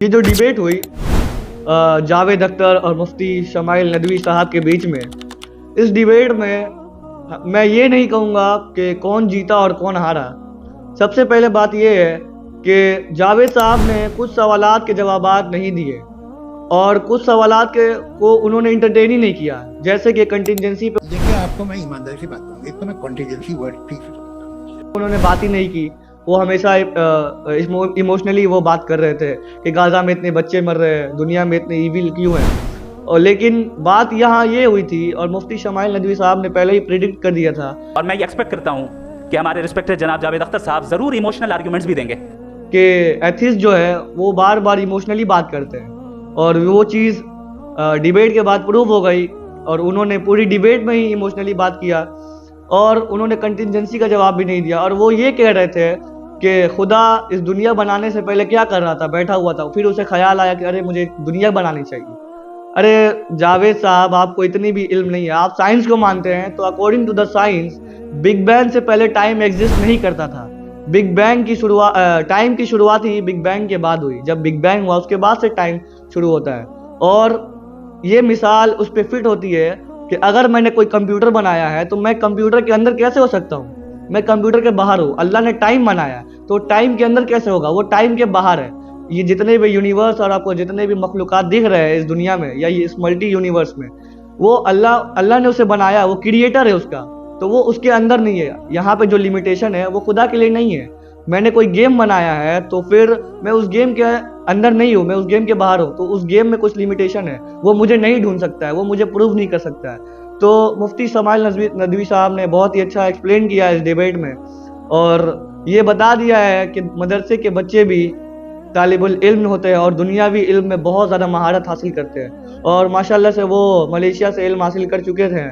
ये जो डिबेट हुई जावेद अख्तर और मुफ्ती शमाइल नदवी साहब के बीच में, इस डिबेट में मैं ये नहीं कहूँगा कि कौन जीता और कौन हारा। सबसे पहले बात ये है कि जावेद साहब ने कुछ सवालात के जवाबात नहीं दिए और कुछ सवालात के को उन्होंने इंटरटेन ही नहीं किया, जैसे कि कंटिजेंसी पे देखिए, आपको मैं ईमानदारी से बात करूँ, एक तो मैं कॉन्टीजेंसी वर्ड ठीक से समझता हूँ। उन्होंने बात ही नहीं की। वो हमेशा इमोशनली वो बात कर रहे थे कि गाजा में इतने बच्चे मर रहे हैं, दुनिया में इतने ईविल क्यों हैं। और लेकिन बात यहाँ ये हुई थी और मुफ्ती शमाइल नदवी साहब ने पहले ही प्रिडिक्ट कर दिया था और मैं ये एक्सपेक्ट करता हूँ कि हमारे रिस्पेक्टेड जनाब जावेद अख्तर साहब जरूर इमोशनल आर्गुमेंट्स भी देंगे कि एथिस्ट जो है वो बार बार इमोशनली बात करते हैं, और वो चीज़ डिबेट के बाद प्रूव हो गई और उन्होंने पूरी डिबेट में ही इमोशनली बात किया और उन्होंने कंटिजेंसी का जवाब भी नहीं दिया। और वो ये कह रहे थे कि खुदा इस दुनिया बनाने से पहले क्या कर रहा था, बैठा हुआ था, फिर उसे ख्याल आया कि अरे मुझे दुनिया बनानी चाहिए। अरे जावेद साहब, आपको इतनी भी इल्म नहीं है। आप साइंस को मानते हैं तो according to the science big bang से पहले टाइम एग्जिस्ट नहीं करता था। बिग बैंग की शुरुआत टाइम की शुरुआत ही बिग बैंग के बाद हुई। जब बिग बैंग हुआ उसके बाद से टाइम शुरू होता है। और ये मिसाल उस पर फिट होती है कि अगर मैंने कोई कंप्यूटर बनाया है तो मैं कंप्यूटर के अंदर कैसे हो सकता हूँ? मैं कंप्यूटर के बाहर हूँ। अल्लाह ने टाइम बनाया तो टाइम के अंदर कैसे होगा? वो टाइम के बाहर है। ये जितने भी यूनिवर्स और आपको जितने भी मखलूक़ात दिख रहे हैं इस दुनिया में या ये इस मल्टी यूनिवर्स में, वो अल्लाह ने उसे बनाया, वो क्रिएटर है उसका, तो वो उसके अंदर नहीं है। यहाँ पे जो लिमिटेशन है वो खुदा के लिए नहीं है। मैंने कोई गेम बनाया है तो फिर मैं उस गेम के अंदर नहीं हूँ, मैं उस गेम के बाहर हूँ, तो उस गेम में कुछ लिमिटेशन है, वो मुझे नहीं ढूंढ सकता है, वो मुझे प्रूव नहीं कर सकता है। तो मुफ्ती शमाइल नदवी साहब ने बहुत ही अच्छा एक्सप्लेन किया इस डिबेट में और ये बता दिया है कि मदरसे के बच्चे भी तालिबुल इल्म होते हैं और दुनियावी इल्म में बहुत ज़्यादा महारत हासिल करते हैं। और माशाल्लाह से वो मलेशिया से इल्म हासिल कर चुके थे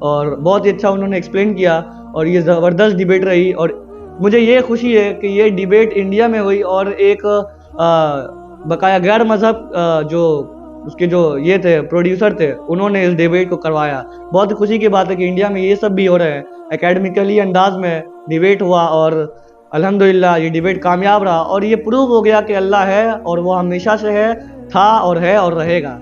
और बहुत ही अच्छा उन्होंने एक्सप्लेन किया और ये ज़बरदस्त डिबेट रही। और मुझे ये खुशी है कि ये डिबेट इंडिया में हुई और एक बकाया गैर मज़हब जो उसके जो ये थे प्रोड्यूसर थे, उन्होंने इस डिबेट को करवाया। बहुत ही खुशी की बात है कि इंडिया में ये सब भी हो रहा है। एकेडमिकली अंदाज में डिबेट हुआ और अल्हम्दुलिल्लाह ये डिबेट कामयाब रहा और ये प्रूव हो गया कि अल्लाह है और वो हमेशा से है, था और रहेगा।